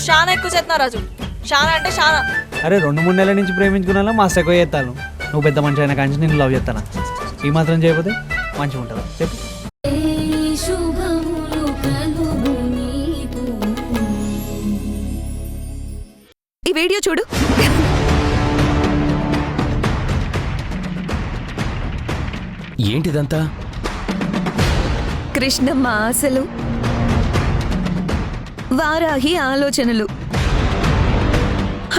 నువ్వు చాలా ఎక్కువ చేస్తున్నావు రాజు, చాలా అంటే చాలా. అరే 2-3 నెలల నుంచి ప్రేమించుకున్నా మస్తు ఎక్కువ చేస్తాను. నువ్వు పెద్ద మనిషి అయినా కానీ నేను లవ్ చేస్తాను. ఈ మాత్రం చేయకపోతే మంచిగా ఉంటుందా చెప్పు. ఈ వీడియో చూడు. ఏంటిదంతా? కృష్ణమ్మ ఆశలు, వారాహి ఆలోచనలు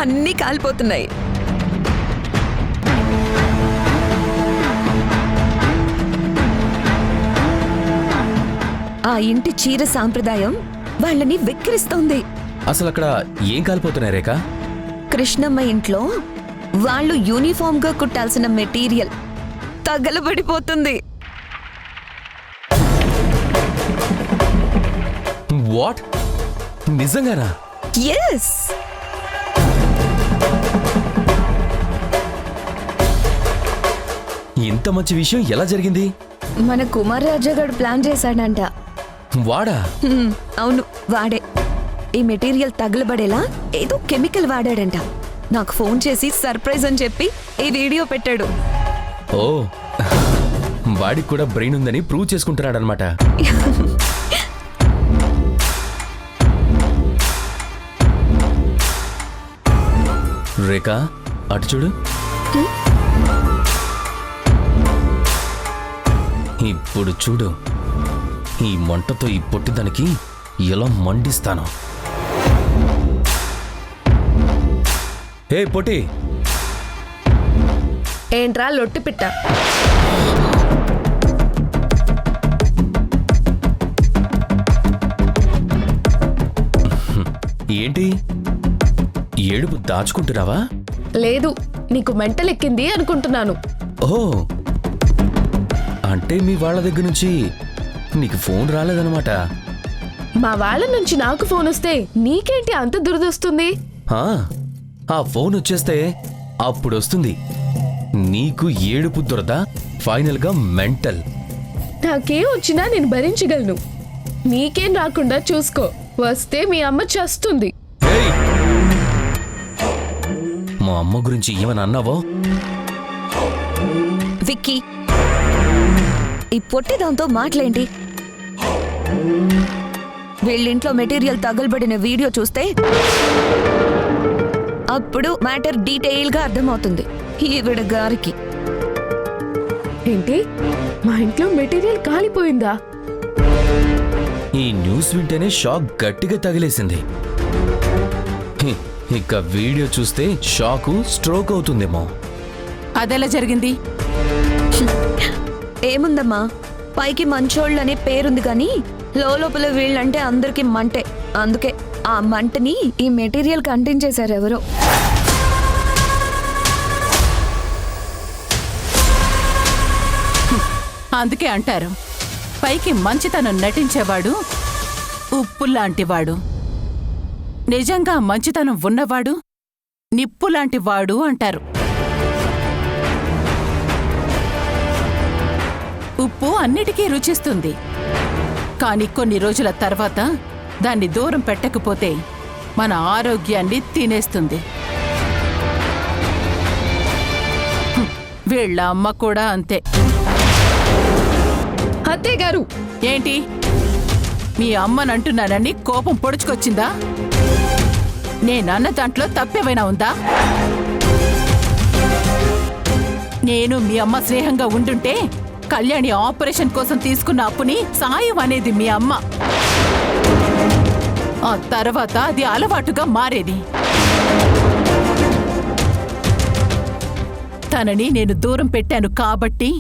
అన్నీ కాలిపోతున్నాయి. ఆ ఇంటి చీర సాంప్రదాయం వాళ్ళని వెక్కిరిస్తోంది. అసలు అక్కడ ఏం కాలిపోతున్నాయి రేఖ? కృష్ణమ్మ ఇంట్లో వాళ్ళు యూనిఫామ్ గా కుట్టాల్సిన మెటీరియల్ తగలబడిపోతుంది. వాట్? నిజంగానా? ఎస్. ఇంత మంచి విషయం ఎలా జరిగింది? మన కుమార్ రాజా గారు ప్లాన్ చేశాడంట. వాడా? అవును, వాడే. ఈ మెటీరియల్ తగలబడేలా ఏదో కెమికల్ వాడాడంట. నాకు ఫోన్ చేసి సర్ప్రైజ్ అని చెప్పి ఈ వీడియో పెట్టాడు. ఓ, వాడికి కూడా బ్రెయిన్ ఉందని ప్రూవ్ చేసుకుంటున్నాడనమాట. రేఖ అటు చూడు. ఇప్పుడు చూడు, ఈ మంటతో ఈ పొట్టిదానికి ఎలా మండిస్తాను. హే పొట్టి, ఏంట్రా లొట్టి పిట్ట? ఏంటి ఏడుపు దాచుకుంటున్నావా? లేదు, నీకు మెంటలెక్కింది అనుకుంటున్నాను. ఓ, అంటే మీ వాళ్ళ దగ్గర నుంచి నీకు ఫోన్ రాలేదన్నమాట. మా వాళ్ళ నుంచి నాకు ఫోన్ వస్తే నీకేంటి అంత దురదొస్తుంది? ఆ ఫోన్ వచ్చేస్తే అప్పుడు వస్తుంది నీకు ఏడుపు దురద, ఫైనల్ గా మెంటల్. నాకేం వచ్చినా నేను భరించగలను, నీకేం రాకుండా చూసుకో. వస్తే మీ అమ్మ చేస్తుంది. మా అమ్మ గురించి ఏమని అన్నావో? విక్కీ, ఈ పొట్టి దాంతో మాటలేంటి? వీళ్ళింట్లో మెటీరియల్ తగలబడిన వీడియో చూస్తే అప్పుడు మ్యాటర్ డీటెయిల్ గా అర్థమవుతుంది ఈవిడ గారికి. ఏంటి, మా ఇంట్లో మెటీరియల్ కాలిపోయిందా? ఈ న్యూస్ వింటేనే షాక్ గట్టిగా తగిలేసింది. ఇక వీడియో చూస్తే షాకు స్ట్రోక్ అవుతుందేమో. అదెలా జరిగింది? ఏముందమ్మా, పైకి మంచోళ్ళనే పేరుంది కానీ లోపల వీళ్ళంటే అందరికి మంటే. అందుకే ఆ మంటని ఈ మెటీరియల్ కంటించేశారు ఎవరో. అందుకే అంటారు, పైకి మంచితనం నటించేవాడు ఉప్పు లాంటివాడు, నిజంగా మంచితనం ఉన్నవాడు నిప్పు లాంటివాడు అంటారు. ఉప్పు అన్నిటికీ రుచిస్తుంది, కానీ కొన్ని రోజుల తర్వాత దాన్ని దూరం పెట్టకపోతే మన ఆరోగ్యాన్ని తినేస్తుంది. వీళ్ళ అమ్మ కూడా అంతే. అత్తయ్య గారు, ఏంటి మీ అమ్మనంటున్నానని కోపం పొడుచుకొచ్చిందా? నేనన్న దాంట్లో తప్పేమైనా ఉందా? నేను మీ అమ్మ స్నేహంగా ఉండుంటే కళ్యాణి ఆపరేషన్ కోసం తీసుకున్న అప్పుని సాయం అనేది మీ అమ్మ. ఆ తర్వాత అది అలవాటుగా మారేది. తనని నేను దూరం పెట్టాను కాబట్టి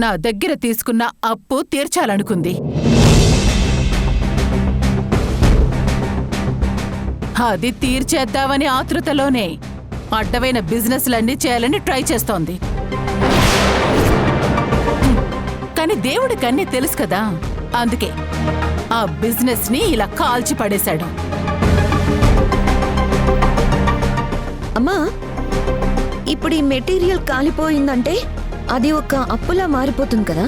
నా దగ్గర తీసుకున్న అప్పు తీర్చాలనుకుంది. అది తీర్చేద్దామని ఆతృతలోనే అడ్డమైన బిజినెస్లన్నీ చేయాలని ట్రై చేస్తోంది. కానీ దేవుడికన్నీ తెలుసు కదా, అందుకే ఆ బిజినెస్ ని ఇలా కాల్చి పడేశాడు. అమ్మా, ఇప్పుడు ఈ మెటీరియల్ కాలిపోయిందంటే అది ఒక అప్పులా మారిపోతుంది కదా.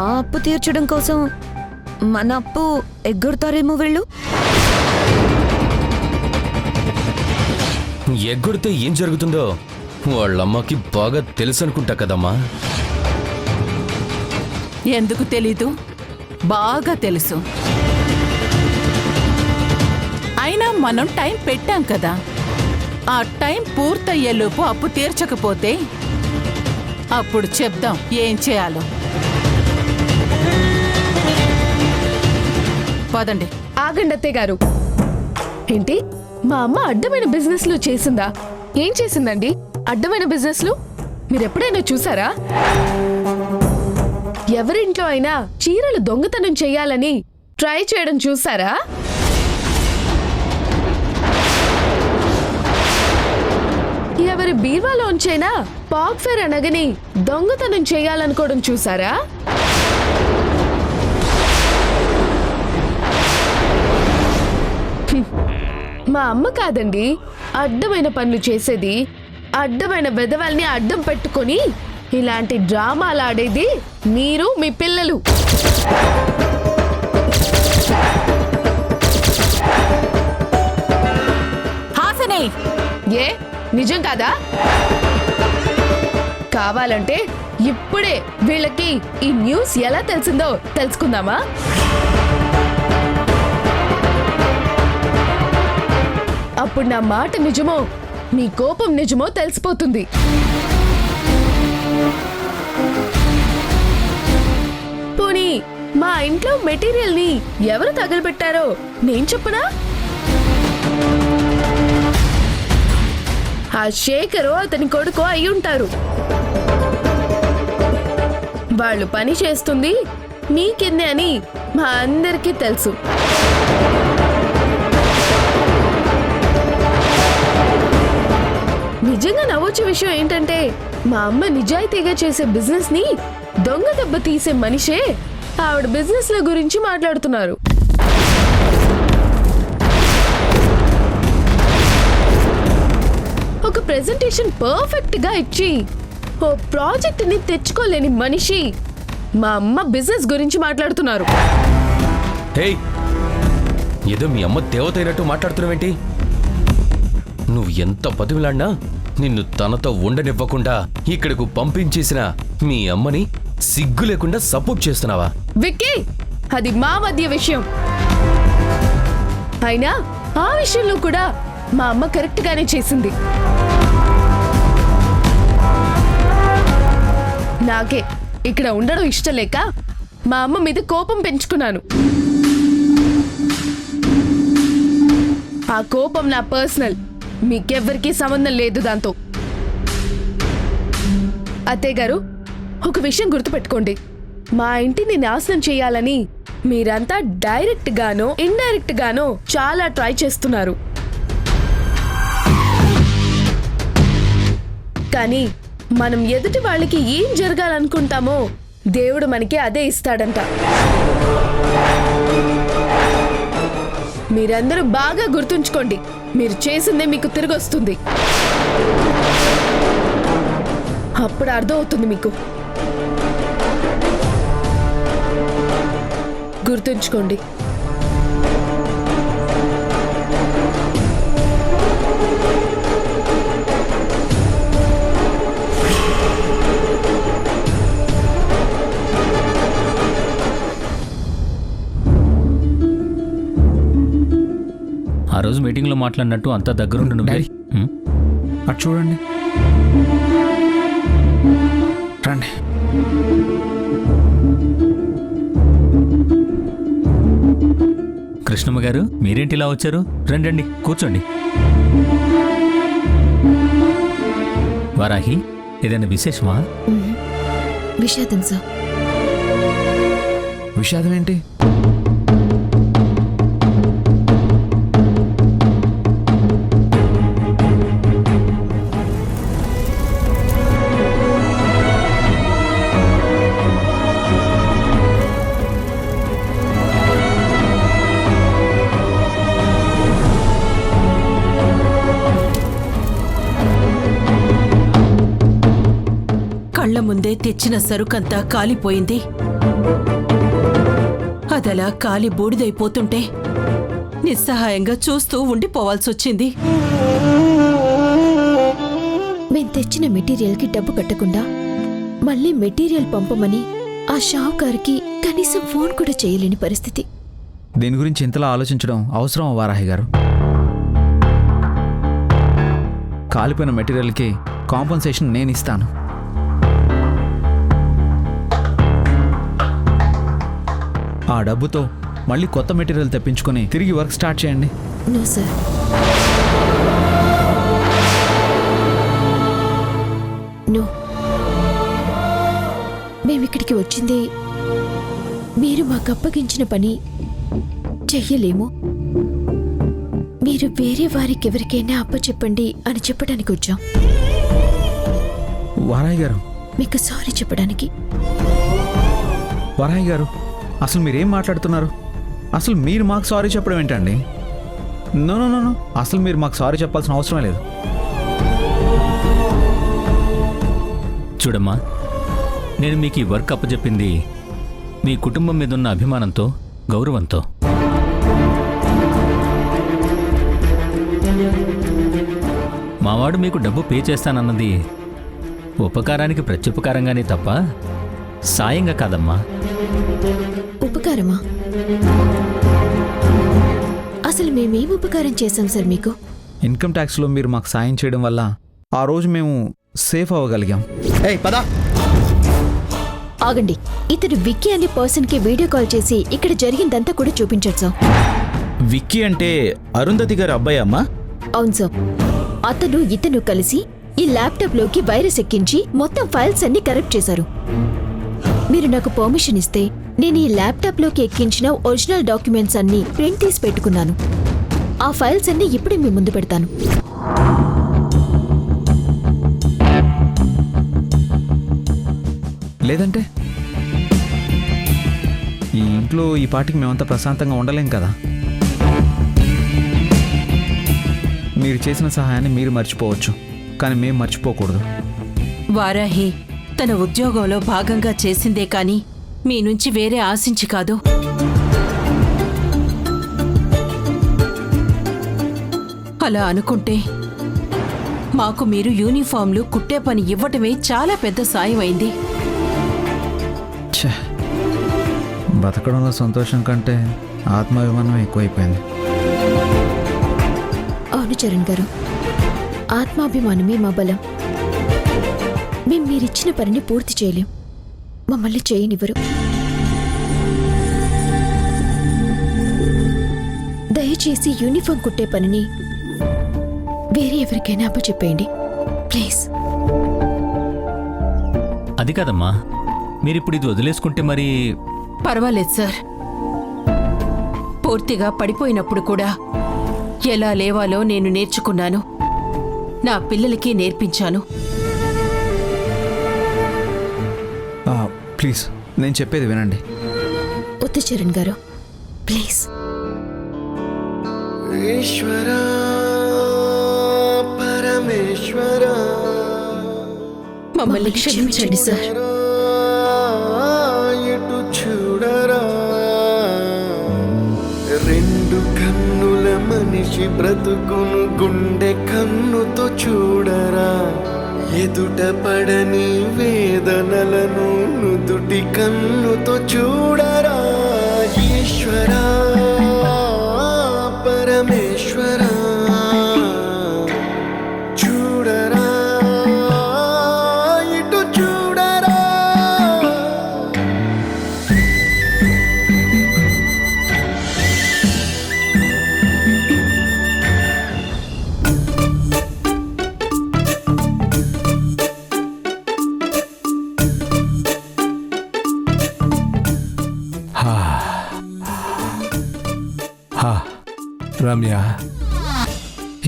ఆ అప్పు తీర్చడం కోసం మన అప్పు ఎగ్గొడతారేమో వీళ్ళు. ఎగ్గొడితే ఏం జరుగుతుందో వాళ్ళమ్మకి బాగా తెలుసు అనుకుంటా కదమ్మా. ఎందుకు తెలీదు? బాగా తెలుసు. అయినా మనం టైం పెట్టాం కదా, ఆ టైం పూర్తయ్యేలోపు అప్పు తీర్చకపోతే అప్పుడు చెప్దాం ఏం చేయాలో. పదండి. ఆగండి అత్తయ్య గారు. ఏంటి, మా అమ్మ అడ్డమైన బిజినెస్లు చేసిందా? ఏం చేసిందండి అడ్డమైన బిజినెస్లు? మీరెప్పుడైనా చూసారా? ఎవరింట్లో అయినా చీరలు దొంగతనం చెయ్యాలని ట్రై చేయడం చూసారా? ఎవరి బీర్వాలోంచైనా పాక్ ఫేర్ అనగని దొంగతనం చేయాలనుకోవడం చూసారా? మా అమ్మ కాదండి అడ్డమైన పనులు చేసేది. అడ్డమైన వెధవల్ని అడ్డం పెట్టుకొని ఇలాంటి డ్రామాలు ఆడేది మీరు, మీ పిల్లలు. హాసిని, ఏ నిజం కాదా? కావాలంటే ఇప్పుడే వీళ్ళకి ఈ న్యూస్ ఎలా తెలిసిందో తెలుసుకుందామా? అప్పుడు నా మాట నిజమో మీ కోపం నిజమో తెలిసిపోతుంది. పోనీ మా ఇంట్లో మెటీరియల్ ని ఎవరు తగలబెట్టారో నేను చెప్పనా? ఆ శేఖరు అతని కొడుకు అయి ఉంటారు. వాళ్ళు పని చేస్తుంది మీ కిందే అని మా అందరికీ తెలుసు. నిజంగా నవ్వొచ్చే విషయం ఏంటంటే మా అమ్మ నిజాయితీగా చేసే బిజినెస్ ని దొంగ దెబ్బ తీసే మనిషే ఆవిడ బిజినెస్ ల గురించి మాట్లాడుతున్నారు. ఒక ప్రెజెంటేషన్ పర్ఫెక్ట్ గా ఇచ్చి ఓ ప్రాజెక్ట్ ని తెచ్చుకోలేని మనిషి మా అమ్మ బిజినెస్ గురించి మాట్లాడుతున్నారు. హే, ఏదో మీ అమ్మ దేవత అయినట్టు మాట్లాడుతున్నావేంటి? నువ్వు ఎంత బతిమిలాడినా నిన్ను తనతో ఉండనివ్వకుండా ఇక్కడకు పంపించేసిన మీ అమ్మని సిగ్గు లేకుండా సపోర్ట్ చేస్తున్నావా? విక్కీ, అది మా మధ్య విషయం. అయినా ఆ విషయంలో కూడా మా అమ్మ కరెక్ట్ గానే చేసింది. నాకే ఇక్కడ ఉండడం ఇష్టం లేక మా అమ్మ మీద కోపం పెంచుకున్నాను. ఆ కోపం నా పర్సనల్, మీకెవ్వరికీ సంబంధం లేదు దాంతో. అత్తయ్య గారు, ఒక విషయం గుర్తుపెట్టుకోండి. మా ఇంటిని నాశనం చేయాలని మీరంతా డైరెక్ట్ గానో ఇండైరెక్ట్ గానో చాలా ట్రై చేస్తున్నారు. కానీ మనం ఎదుటి వాళ్ళకి ఏం జరగాలనుకుంటామో దేవుడు మనకి అదే ఇస్తాడంట. మీరందరూ బాగా గుర్తుంచుకోండి, మీరు చేసిందే మీకు తిరిగి వస్తుంది. అప్పుడు అర్థం అవుతుంది మీకు. గుర్తుంచుకోండి. ఆ రోజు మీటింగ్లో మాట్లాడినట్టు అంత దగ్గరుండి నువ్వు అటు చూడండి, రండి. కృష్ణమ్మ గారు, మీరేంటి ఇలా వచ్చారు? రండి రండి, కూర్చోండి. వారాహి, ఏదైనా విశేషమా? విషాదం సార్. విషాదం ఏంటి? కళ్ళ ముందే తెచ్చిన సరుకంతా కాలిపోయింది. అదలా కాలి బూడిదైపోతుంటే నిస్సహాయంగా చూస్తూ ఉండిపోవాల్సొచ్చింది. మేం తెచ్చిన మెటీరియల్కి డబ్బు కట్టకుండా మళ్ళీ మెటీరియల్ పంపమని ఆ షావుకారికి కనీసం ఫోన్ కూడా చేయలేని పరిస్థితి. దీని గురించి ఇంతలా ఆలోచించడం అవసరం వారాహి గారు? కాలిపోయిన మెటీరియల్కి కాంపన్సేషన్ నేను ఇస్తాను. ఆ డబ్బుతో మళ్ళీ కొత్త మెటీరియల్ తెప్పించుకొని తిరిగి వర్క్ స్టార్ట్ చేయండి. No sir. నో, మేమిక్కడికి వచ్చింది మీరు మాకు అప్పగించిన పని చెయ్యలేము, మీరు వేరే వారికి ఎవరికైనా అప్పచెప్పండి అని చెప్పడానికి వచ్చాం. వారాహి గారు, మీకు సారీ చెప్పడానికి. వారాహి గారు, అసలు మీరేం మాట్లాడుతున్నారు? అసలు మీరు మాకు సారీ చెప్పడం ఏంటండి? నో నో నో నో, అసలు మీరు మాకు సారీ చెప్పాల్సిన అవసరమే లేదు. చూడమ్మా, నేను మీకు ఈ వర్క్ అప్పచెప్పింది మీ కుటుంబం మీద ఉన్న అభిమానంతో, గౌరవంతో. మావాడు మీకు డబ్బు పే చేస్తానన్నది ఉపకారానికి ప్రత్యుపకారంగానే తప్ప సాయంగా కాదమ్మా. ఉపకారమా? అసలు మేమేం ఉపకారం చేశాం సార్ మీకు? ఇన్కమ్ ట్యాక్స్లో మీరు మాకు సాయం చేయడం వల్ల ఆ రోజు మేము సేఫ్ అవ్వగలిగాం. ఏయ్ పదా. ఆగండి, ఇతడు విక్కీ అనే పర్సన్ కి వీడియో కాల్ చేసి ఇక్కడ జరిగిందంతా కూడా చూపించాడు సార్. విక్కీ అంటే అరుంధతి గారి అబ్బాయి అమ్మా? అవును సార్. అతను ఇతను కలిసి ఈ ల్యాప్టాప్ లోకి వైరస్ ఎక్కించి మొత్తం ఫైల్స్ అన్ని కరెక్ట్ చేశారు. మీరు నాకు పర్మిషన్ ఇస్తే నేను ఈ ల్యాప్టాప్ లోకి ఎక్కించిన ఒరిజినల్ డాక్యుమెంట్స్ అన్ని ప్రింట్ తీసి పెట్టుకున్నాను. ఆ ఫైల్స్ అన్ని ఇప్పుడే మీ ముందు పెడతాను. లేదంటే ఈ ఇంట్లో ఈ పాటికి మేమంతా ప్రశాంతంగా ఉండలేం కదా. మీరు చేసిన సహాయాన్ని మీరు మర్చిపోవచ్చు, కానీ మేము మర్చిపోకూడదు. వారాహి తన ఉద్యోగంలో భాగంగా చేసిందే కాని మీ నుంచి వేరే ఆశించి కాదు. అలా అనుకుంటే మాకు మీరు యూనిఫామ్లు కుట్టే పని ఇవ్వటమే చాలా పెద్ద సాయం అయింది. ఛే, బతకడంలో సంతోషం కంటే ఆత్మాభిమానం ఎక్కువైపోయింది. అవును చరణ్ గారు, ఆత్మాభిమానమే మా బలం. మేం మీరిచ్చిన పనిని పూర్తి చేయలేం, మమ్మల్ని చేయనివ్వరు. దయచేసి యూనిఫామ్ కుట్టే పనిని వేరే ఎవరికైనా అప్పచెప్పేయండి ప్లీజ్. అది కాదమ్మా, మీరిప్పుడు ఇది వదిలేసుకుంటే మరి. పర్వాలేదు సార్. పూర్తిగా పడిపోయినప్పుడు కూడా ఎలా లేవాలో నేను నేర్చుకున్నాను, నా పిల్లలకి నేర్పించాను. ప్లీజ్, నేను చెప్పేది వినండి. వద్దు చరణ్ గారు, ప్లీజ్. ఈశ్వర పరమేశ్వర మమ్మల్ని క్షమించండి సార్. ఇటు చూడరా, రెండు కన్నుల మనిషి బ్రతుకును గుండె కన్నుతో చూడరా, ఎదుట పడని వేదనలను నుదుటి కన్నుతో చూడరా. ఈశ్వరా పరమేశ్వరా చూడరా, ఇటు చూడరా. రమ్య,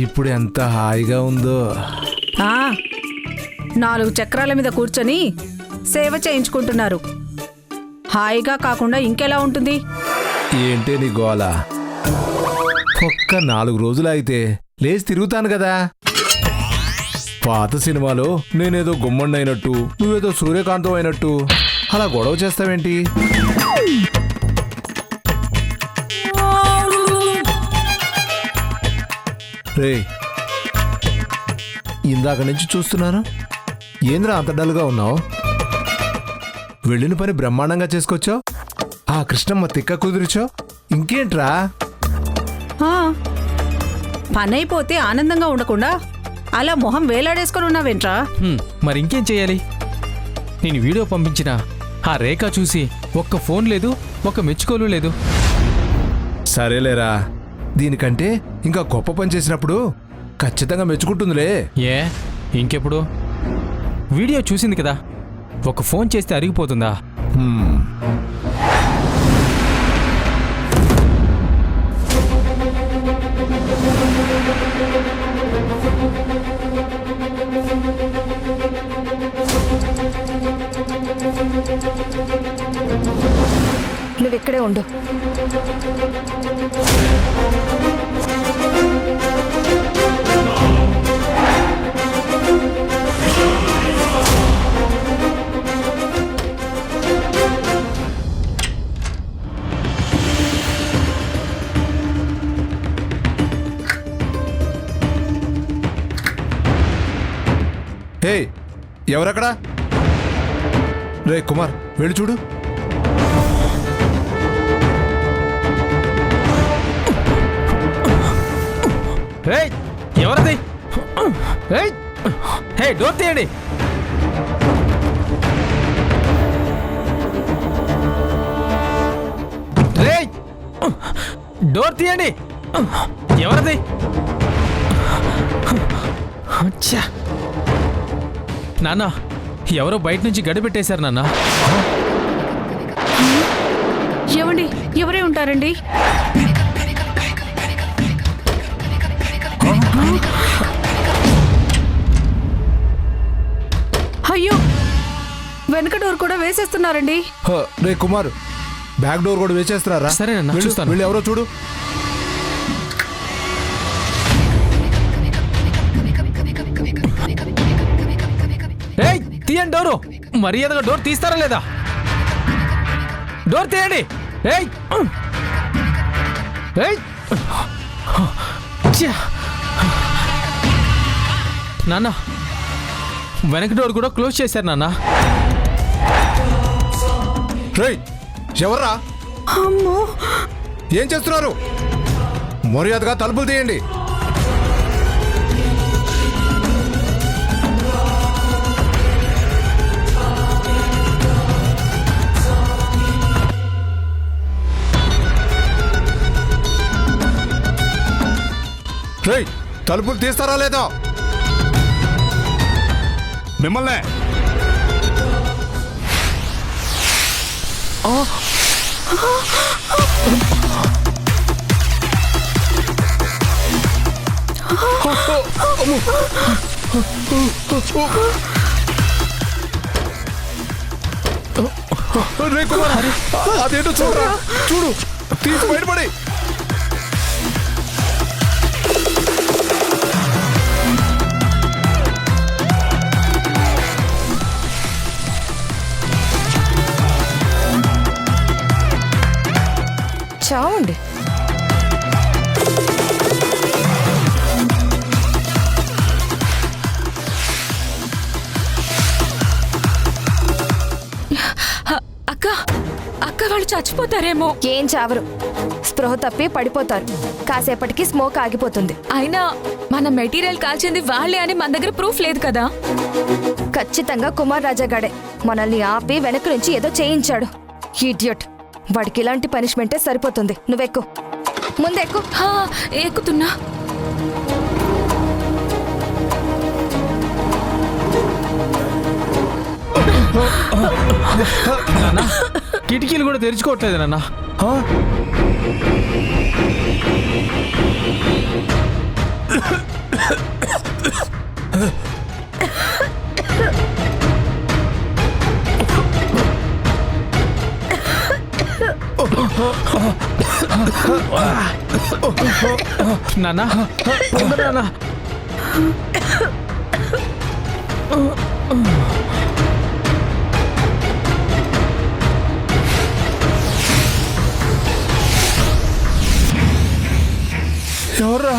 ఇప్పుడు ఎంత హాయిగా ఉందో. 4 చక్రాల మీద కూర్చొని సేవ చేయించుకుంటున్నారు. హాయిగా కాకుండా ఇంకెలా ఉంటుంది? ఏంటే నీ గోల? ఒక్క 4 రోజులు అయితే లేచి తిరుగుతాను కదా. పాత సినిమాలో నేనేదో గుమ్మండి అయినట్టు, నువ్వేదో సూర్యకాంతం అయినట్టు అలా గొడవ చేస్తావేంటి? రే ఇందాక నుంచి చూస్తున్నాను, ఏంద్రా అంత డల్గా ఉన్నావు? వెళ్ళిన పని బ్రహ్మాండంగా చేసుకొచ్చావు, ఆ కృష్ణమ్మ తిక్క కుదిరిచో, ఇంకేంట్రా? ఆ, పనైపోతే ఆనందంగా ఉండకుండా అలా మొహం వేలాడేసుకొని ఉన్నావేంట్రా? మరి ఇంకేం చేయాలి? నేను వీడియో పంపించిన ఆ రేఖ చూసి ఒక్క ఫోన్ లేదు, ఒక్క మెచ్చుకోలు లేదు. సరేలేరా, దీనికంటే ఇంకా గొప్ప పని చేసినప్పుడు ఖచ్చితంగా మెచ్చుకుంటుందిలే. ఏ ఇంకెప్పుడు? వీడియో చూసింది కదా, ఒక ఫోన్ చేస్తే అరిగిపోతుందా? నువ్వు ఇక్కడే ఉండు. హే, ఎవరక్కడా? రే కుమార్, వెళ్ళి చూడు. ఎవరది? హే, డోర్ తీయండి. డోర్ తీయండి. ఎవరది? నాన్న, ఎవరో బయట నుంచి గడి పెట్టేశారు నాన్న. ఏమండి, ఎవరే ఉంటారండి? అయ్యో, వెనక డోర్ కూడా వేసేస్తున్నారండి. రే కుమార్, బ్యాక్ డోర్ కూడా వేసేస్తున్నారా? సరేనన్నా, చూస్తాను. వీళ్ళు ఎవరో చూడు. తీయండి డోరు. మర్యాదగా డోర్ తీస్తారా లేదా? డోర్ తీయండి. నాన్న, వెనక డోర్ కూడా క్లోజ్ చేశారు నాన్న. ఎవర్రా? అమ్మో, ఏం చేస్తున్నారు? మర్యాదగా తలుపులు తీయండి. తలుపులు తీస్తారా లేదా? మిమ్మల్నే. అదేంటో చూడరా, చూడు, తీసి బయటపడి. చావండి. అక్క, అక్క వాళ్ళు చచ్చిపోతారేమో. ఏం చావరు, స్పృహ తప్పి పడిపోతారు. కాసేపటికి స్మోక్ ఆగిపోతుంది. అయినా మన మెటీరియల్ కాల్చింది వాళ్ళే అని మన దగ్గర ప్రూఫ్ లేదు కదా. ఖచ్చితంగా కుమార్ రాజాగాడే మనల్ని ఆపి వెనక నుంచి ఏదో చేయించాడు. ఇడియట్. వాడికి ఇలాంటి పనిష్మెంటే సరిపోతుంది. నువ్వెక్కు, ముందెక్కు. ఎక్కుతున్నా. నాన్న, కిటికీలు కూడా తెరుచుకోవట్లేదు నాన్న. నాన్న, నాన్న, ఎవర్రా?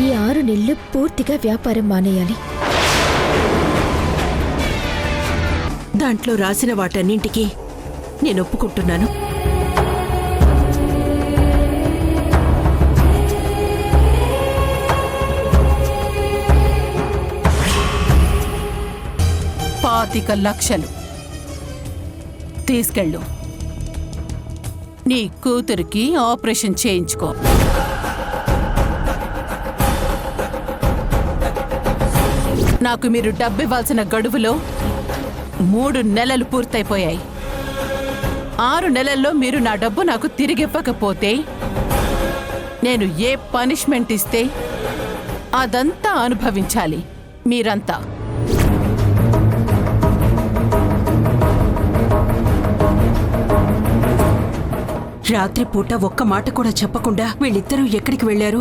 ఈ 6 నెలలు పూర్తిగా వ్యాపారం మానేయాలి. దాంట్లో రాసిన వాటన్నింటికి నేను ఒప్పుకుంటున్నాను. $25,00,000 తీసుకెళ్ళు. నీ కూతురికి ఆపరేషన్ చేయించుకో. నాకు మీరు డబ్బు ఇవ్వాల్సిన గడువులో 3 నెలలు పూర్తయిపోయాయి. 6 నెలల్లో మీరు నా డబ్బు నాకు తిరిగివ్వకపోతే నేను ఏ పనిష్మెంట్ ఇస్తే అదంతా అనుభవించాలి మీరంతా. రాత్రిపూట ఒక్క మాట కూడా చెప్పకుండా వీళ్ళిద్దరూ ఎక్కడికి వెళ్ళారు?